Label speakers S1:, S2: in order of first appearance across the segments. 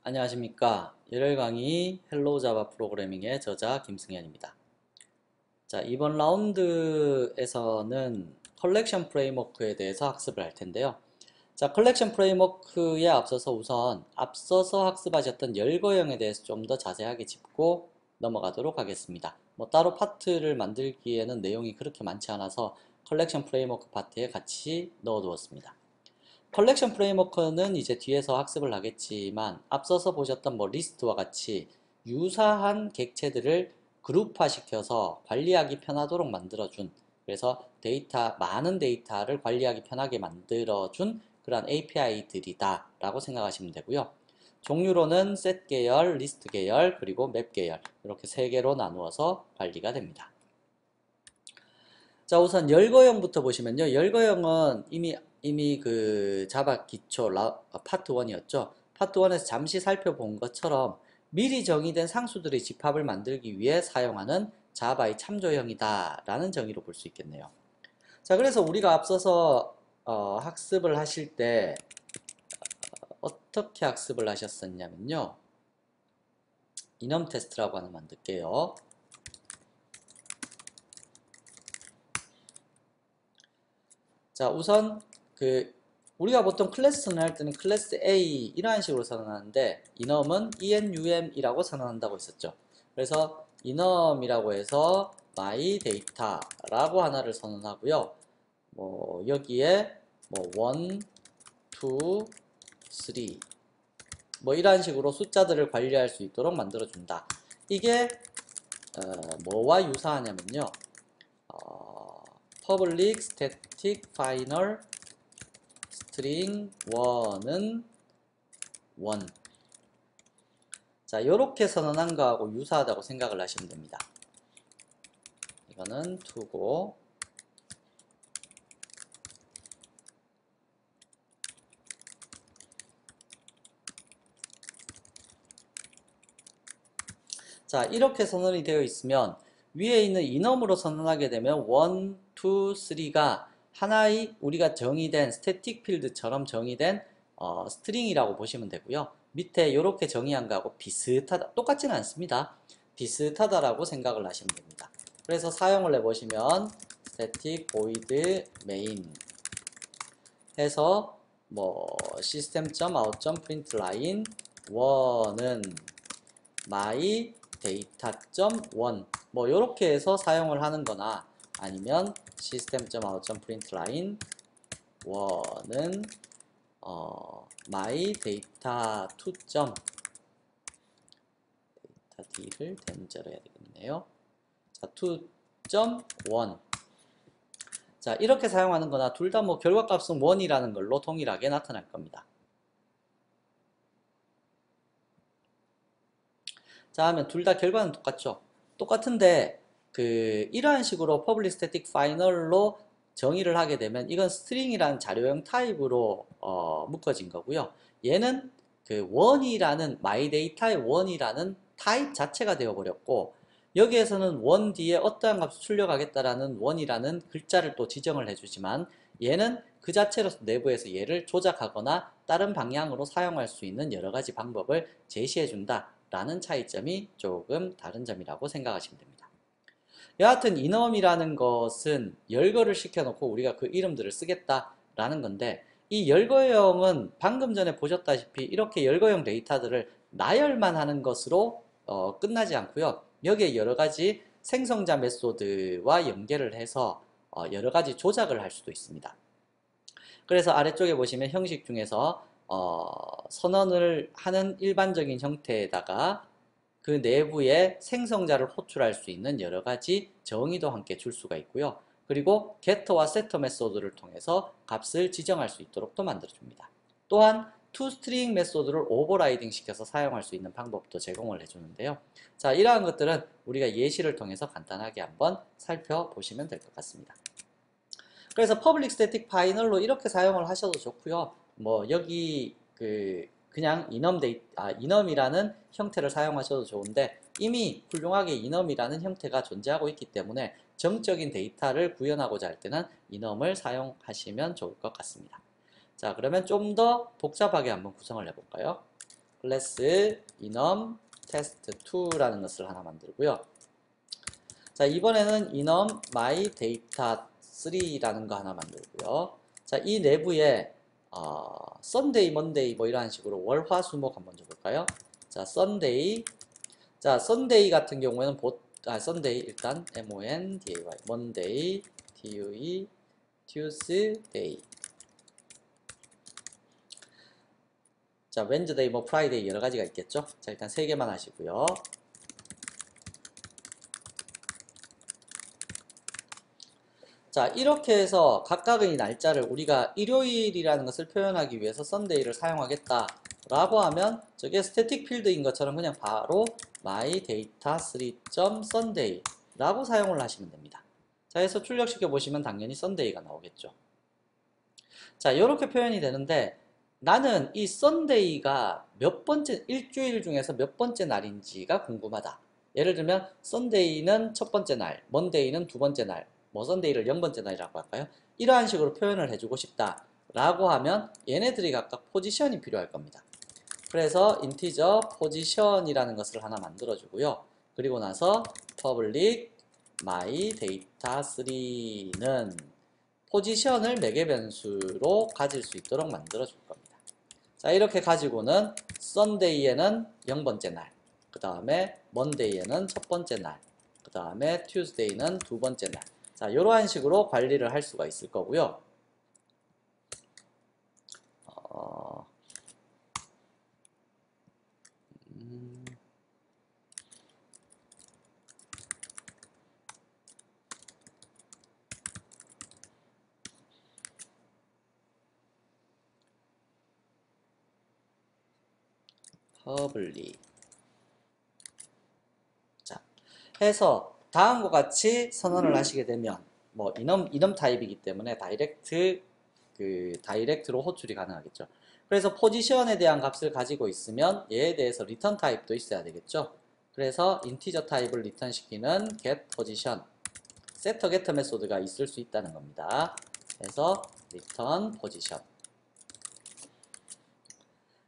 S1: 안녕하십니까. 열혈 강의 헬로우 자바 프로그래밍의 저자 김승현입니다. 자, 이번 라운드에서는 컬렉션 프레임워크에 대해서 학습을 할 텐데요. 자, 컬렉션 프레임워크에 앞서서 학습하셨던 열거형에 대해서 좀 더 자세하게 짚고 넘어가도록 하겠습니다. 따로 파트를 만들기에는 내용이 그렇게 많지 않아서 컬렉션 프레임워크 파트에 같이 넣어두었습니다. 컬렉션 프레임워크는 이제 뒤에서 학습을 하겠지만 앞서서 보셨던 리스트와 같이 유사한 객체들을 그룹화시켜서 관리하기 편하도록 만들어준, 그래서 많은 데이터를 관리하기 편하게 만들어준 그런 API들이다 라고 생각하시면 되고요. 종류로는 셋 계열, 리스트 계열, 그리고 맵 계열, 이렇게 세 개로 나누어서 관리가 됩니다. 자, 우선 열거형부터 보시면요. 열거형은 이미 그 자바 기초 파트 1이었죠. 파트 1에서 잠시 살펴본 것처럼 미리 정의된 상수들의 집합을 만들기 위해 사용하는 자바의 참조형이다 라는 정의로 볼 수 있겠네요. 자, 그래서 우리가 앞서서 학습을 하실 때 어떻게 학습을 하셨었냐면요. 이넘 테스트라고 하나 만들게요. 자, 우선 우리가 보통 클래스는 할 때는 클래스 A 이러한 식으로 선언하는데 enum은 enum이라고 선언한다고 했었죠. 그래서 enum이라고 해서 my data라고 하나를 선언하고요. 여기에 1, 2, 3 이러한 식으로 숫자들을 관리할 수 있도록 만들어준다. 이게 뭐와 유사하냐면요. public static final string 1은 1. 자, 요렇게 선언한 거하고 유사하다고 생각을 하시면 됩니다. 이거는 2고, 자, 이렇게 선언이 되어 있으면 위에 있는 enum으로 선언하게 되면 1, 2, 3가 하나의 우리가 정의된 스태틱 필드처럼 정의된 스트링이라고 보시면 되고요. 밑에 이렇게 정의한 거하고 비슷하다, 똑같지는 않습니다. 비슷하다라고 생각을 하시면 됩니다. 그래서 사용을 해보시면 static void main 해서 system.out.println 1은 my data.1 요렇게 해서 사용을 하는 거나, 아니면 system.out.println 1은 my data2. data d를 대문자로 해야 되겠네요. 자, 2.1. 자, 이렇게 사용하는 거나 둘 다 결과값은 1이라는 걸로 동일하게 나타날 겁니다. 자, 하면 둘 다 결과는 똑같죠. 똑같은데 이러한 식으로 public static final로 정의를 하게 되면 이건 string이라는 자료형 타입으로 묶어진 거고요. 얘는 원이라는 myData의 원이라는 타입 자체가 되어버렸고, 여기에서는 원 뒤에 어떠한 값을 출력하겠다라는 원이라는 글자를 또 지정을 해주지만, 얘는 그 자체로 내부에서 얘를 조작하거나 다른 방향으로 사용할 수 있는 여러 가지 방법을 제시해준다 라는 차이점이 조금 다른 점이라고 생각하시면 됩니다. 여하튼 enum이라는 것은 열거를 시켜놓고 우리가 그 이름들을 쓰겠다라는 건데, 이 열거형은 방금 전에 보셨다시피 이렇게 열거형 데이터들을 나열만 하는 것으로 끝나지 않고요. 여기에 여러 가지 생성자 메소드와 연결을 해서 여러 가지 조작을 할 수도 있습니다. 그래서 아래쪽에 보시면 형식 중에서 선언을 하는 일반적인 형태에다가 그 내부에 생성자를 호출할 수 있는 여러 가지 정의도 함께 줄 수가 있고요. 그리고 get와 setter 메소드를 통해서 값을 지정할 수 있도록 또 만들어줍니다. 또한 toString 메소드를 오버라이딩 시켜서 사용할 수 있는 방법도 제공을 해주는데요. 자, 이러한 것들은 우리가 예시를 통해서 간단하게 한번 살펴보시면 될 것 같습니다. 그래서 public static final로 이렇게 사용을 하셔도 좋고요. 여기 그냥 enum이라는 형태를 사용하셔도 좋은데, 이미 훌륭하게 enum이라는 형태가 존재하고 있기 때문에 정적인 데이터를 구현하고자 할 때는 enum을 사용하시면 좋을 것 같습니다. 자, 그러면 좀 더 복잡하게 한번 구성을 해볼까요? 클래스 enum test2라는 것을 하나 만들고요. 자, 이번에는 enum my data 3라는 거 하나 만들고요. 자, 이 내부에 Sunday, Monday 뭐 이런 식으로 월, 화, 수, 목 한번 줘볼까요? 자, Sunday. 자, Sunday 같은 경우에는 Sunday 일단 M-O-N-D-A-Y, Monday, D-U-E, Tuesday. 자, Wednesday, 뭐 Friday 여러 가지가 있겠죠? 자, 일단 세 개만 하시고요. 자, 이렇게 해서 각각의 날짜를 우리가 일요일이라는 것을 표현하기 위해서 썬데이를 사용하겠다 라고 하면 저게 스태틱 필드인 것처럼 그냥 바로 mydata3.sunday 라고 사용을 하시면 됩니다. 자, 해서 출력시켜 보시면 당연히 썬데이가 나오겠죠. 자, 이렇게 표현이 되는데 나는 이 썬데이가 몇 번째, 일주일 중에서 몇 번째 날인지가 궁금하다. 예를 들면 썬데이는 첫 번째 날, 먼데이는 두 번째 날, 뭐 썬데이를 0번째 날이라고 할까요? 이러한 식으로 표현을 해주고 싶다 라고 하면 얘네들이 각각 포지션이 필요할 겁니다. 그래서 인티저 포지션이라는 것을 하나 만들어 주고요. 그리고 나서 public mydata3는 포지션을 매개 변수로 가질 수 있도록 만들어 줄 겁니다. 자, 이렇게 가지고는 썬데이에는 0번째 날, 그 다음에 먼데이에는 첫 번째 날, 그 다음에 튜스데이는 두 번째 날. 자, 이러한 식으로 관리를 할 수가 있을 거고요. public. 자, 해서 다음과 같이 선언을 하시게 되면 뭐 enum 타입이기 때문에 다이렉트로 호출이 가능하겠죠. 그래서 포지션에 대한 값을 가지고 있으면 얘에 대해서 리턴 타입도 있어야 되겠죠. 그래서 인티저 타입을 리턴 시키는 get position, setter getter 메소드가 있을 수 있다는 겁니다. 그래서 return position.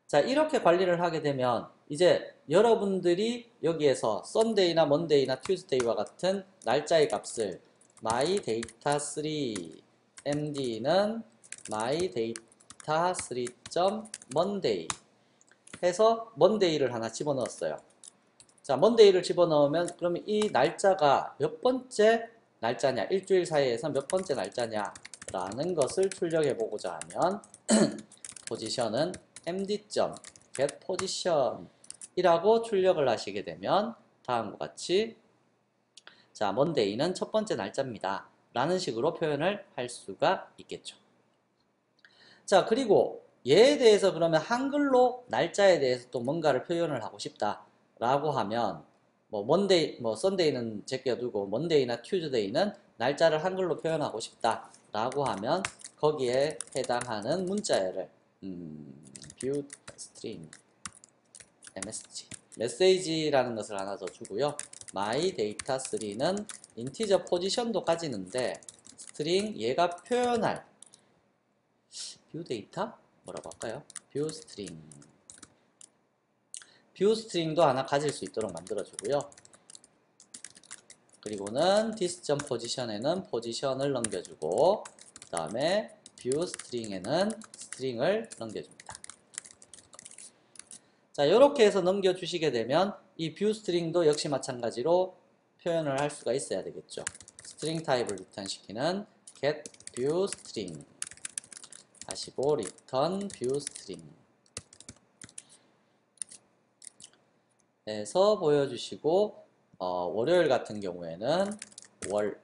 S1: 자, 이렇게 관리를 하게 되면 이제 여러분들이 여기에서 썬데이나 먼데이나 튜스데이와 같은 날짜의 값을 mydata3 md는 mydata3.monday 해서 monday를 하나 집어넣었어요. 자, monday를 집어넣으면 그러면 이 날짜가 몇 번째 날짜냐, 일주일 사이에서 몇 번째 날짜냐 라는 것을 출력해 보고자 하면 포지션은 md.getPosition 이라고 출력을 하시게 되면 다음과 같이 자, monday는 첫 번째 날짜입니다 라는 식으로 표현을 할 수가 있겠죠. 자, 그리고 얘에 대해서 그러면 한글로 날짜에 대해서 또 뭔가를 표현을 하고 싶다 라고 하면 뭐 monday, 뭐 sunday는 제껴두고 monday나 tuesday는 날짜를 한글로 표현하고 싶다 라고 하면 거기에 해당하는 문자열을 view string msg 메시지라는 것을 하나 더 주고요. mydata3는 인티저 포지션도 가지는데 스트링 얘가 표현할 view 데이터 뭐라고 할까요? view string도 하나 가질 수 있도록 만들어 주고요. 그리고는 this.position에는 포지션을 넘겨주고 그 다음에 view string에는 string을 넘겨줍니다. 자, 이렇게 해서 넘겨주시게 되면 이 view string도 역시 마찬가지로 표현을 할 수가 있어야 되겠죠. string 타입을 리턴 시키는 get view string 하시고 return view string 해서 보여주시고 월요일 같은 경우에는 월,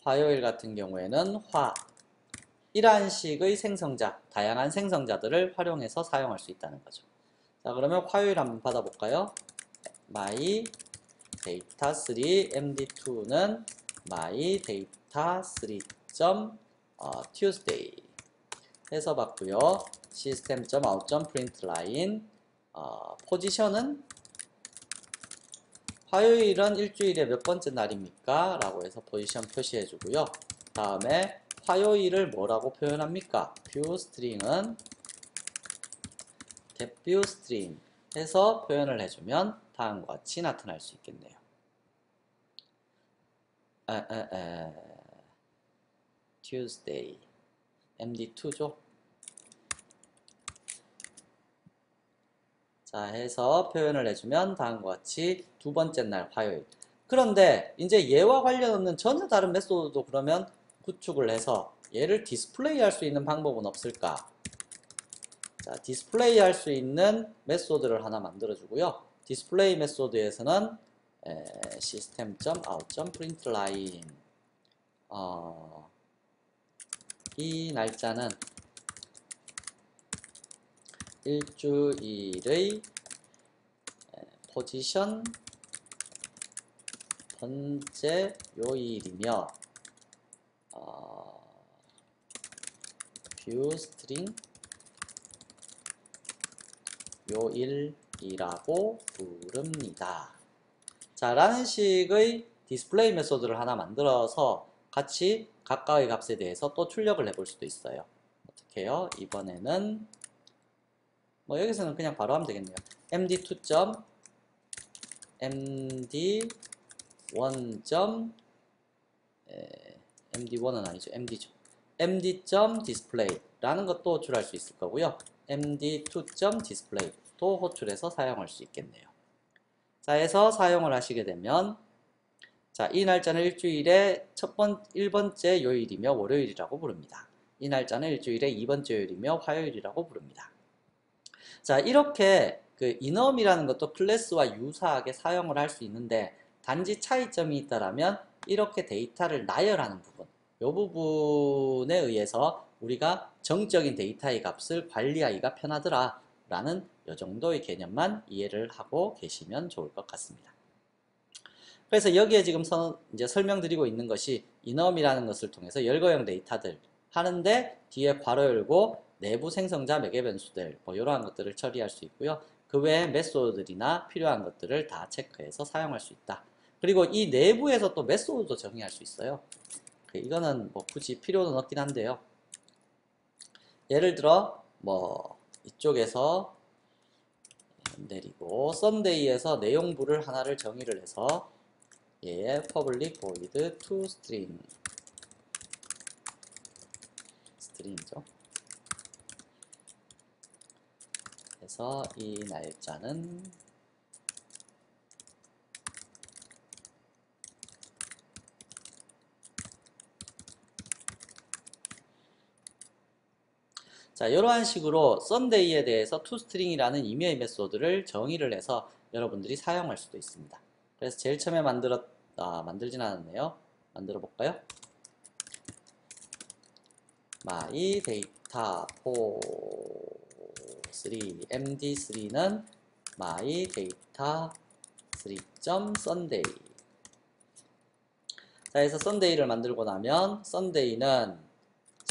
S1: 화요일 같은 경우에는 화 이러한 식의 생성자, 다양한 생성자들을 활용해서 사용할 수 있다는 거죠. 자, 그러면 화요일 한번 받아볼까요? my data3 md2는 my data3.tuesday 해서 봤고요. system.out.println 포지션은 화요일은 일주일에 몇 번째 날입니까? 라고 해서 포지션 표시해 주고요. 다음에 화요일을 뭐라고 표현합니까? 뷰 스트링은 getView string 해서 표현을 해주면 다음과 같이 나타날 수 있겠네요. Tuesday MD2죠. 자, 해서 표현을 해주면 다음과 같이 두 번째 날 화요일. 그런데 이제 얘와 관련 없는 전혀 다른 메소드도 그러면 구축을 해서 얘를 디스플레이 할 수 있는 방법은 없을까? 자, 디스플레이 할 수 있는 메소드를 하나 만들어 주고요. 디스플레이 메소드에서는 system.out.println 이 날짜는 일주일의 포지션 번째 요일이며 뷰 스트링 요일이라고 부릅니다. 자, 라는 식의 디스플레이 메소드를 하나 만들어서 같이 각각의 값에 대해서 또 출력을 해볼 수도 있어요. 어떻게 해요? 이번에는 뭐 여기서는 그냥 바로 하면 되겠네요. md2. md1. md1은 아니죠. md죠. md.display 라는 것도 호출할 수 있을 거고요. md2.display 도 호출해서 사용할 수 있겠네요. 자, 해서 사용을 하시게 되면 자, 이 날짜는 일주일의 1번째 요일이며 월요일이라고 부릅니다. 이 날짜는 일주일의 2번째 요일이며 화요일이라고 부릅니다. 자, 이렇게 그 enum이라는 것도 클래스와 유사하게 사용을 할 수 있는데 단지 차이점이 있다라면 이렇게 데이터를 나열하는 부분, 이 부분에 의해서 우리가 정적인 데이터의 값을 관리하기가 편하더라 라는 이 정도의 개념만 이해를 하고 계시면 좋을 것 같습니다. 그래서 여기에 지금 이제 설명드리고 있는 것이 enum이라는 것을 통해서 열거형 데이터들 하는데 뒤에 괄호 열고 내부 생성자 매개 변수들 뭐 이러한 것들을 처리할 수 있고요. 그 외에 메소드들이나 필요한 것들을 다 체크해서 사용할 수 있다. 그리고 이 내부에서 또 메소드도 정의할 수 있어요. 이거는 뭐 굳이 필요는 없긴 한데요. 예를 들어 뭐 이쪽에서 내리고 썬데이에서 내용부를 하나를 정의를 해서 얘의 public void to string 스트링이죠. 그래서 이 날짜는 자, 이러한 식으로 썬데이에 대해서 toString이라는 임의의 메소드를 정의를 해서 여러분들이 사용할 수도 있습니다. 그래서 제일 처음에 만들진 않았네요. 만들어 볼까요? my data for3 md3는 my data 3.sunday 자, 해서 sunday를 만들고 나면 sunday는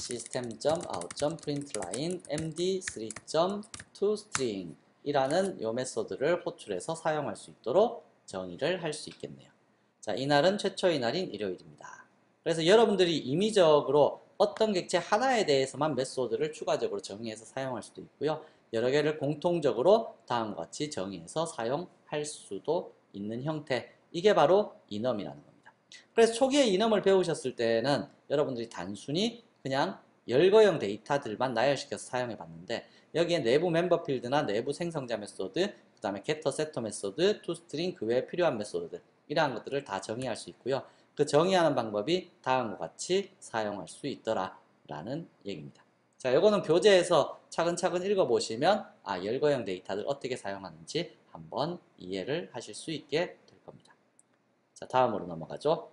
S1: system.out.println md3.toString 이라는 요 메소드를 호출해서 사용할 수 있도록 정의를 할 수 있겠네요. 자, 이날은 최초의 날인 일요일입니다. 그래서 여러분들이 임의적으로 어떤 객체 하나에 대해서만 메소드를 추가적으로 정의해서 사용할 수도 있고요. 여러 개를 공통적으로 다음과 같이 정의해서 사용할 수도 있는 형태. 이게 바로 enum이라는 겁니다. 그래서 초기에 enum을 배우셨을 때는 여러분들이 단순히 그냥 열거형 데이터들만 나열시켜서 사용해 봤는데 여기에 내부 멤버 필드나 내부 생성자 메소드, 그 다음에 getter, setter 메소드, toString 그 외에 필요한 메소드들 이러한 것들을 다 정의할 수 있고요. 그 정의하는 방법이 다음과 같이 사용할 수 있더라 라는 얘기입니다. 자, 요거는 교재에서 차근차근 읽어보시면 열거형 데이터들 어떻게 사용하는지 한번 이해를 하실 수 있게 될 겁니다. 자, 다음으로 넘어가죠.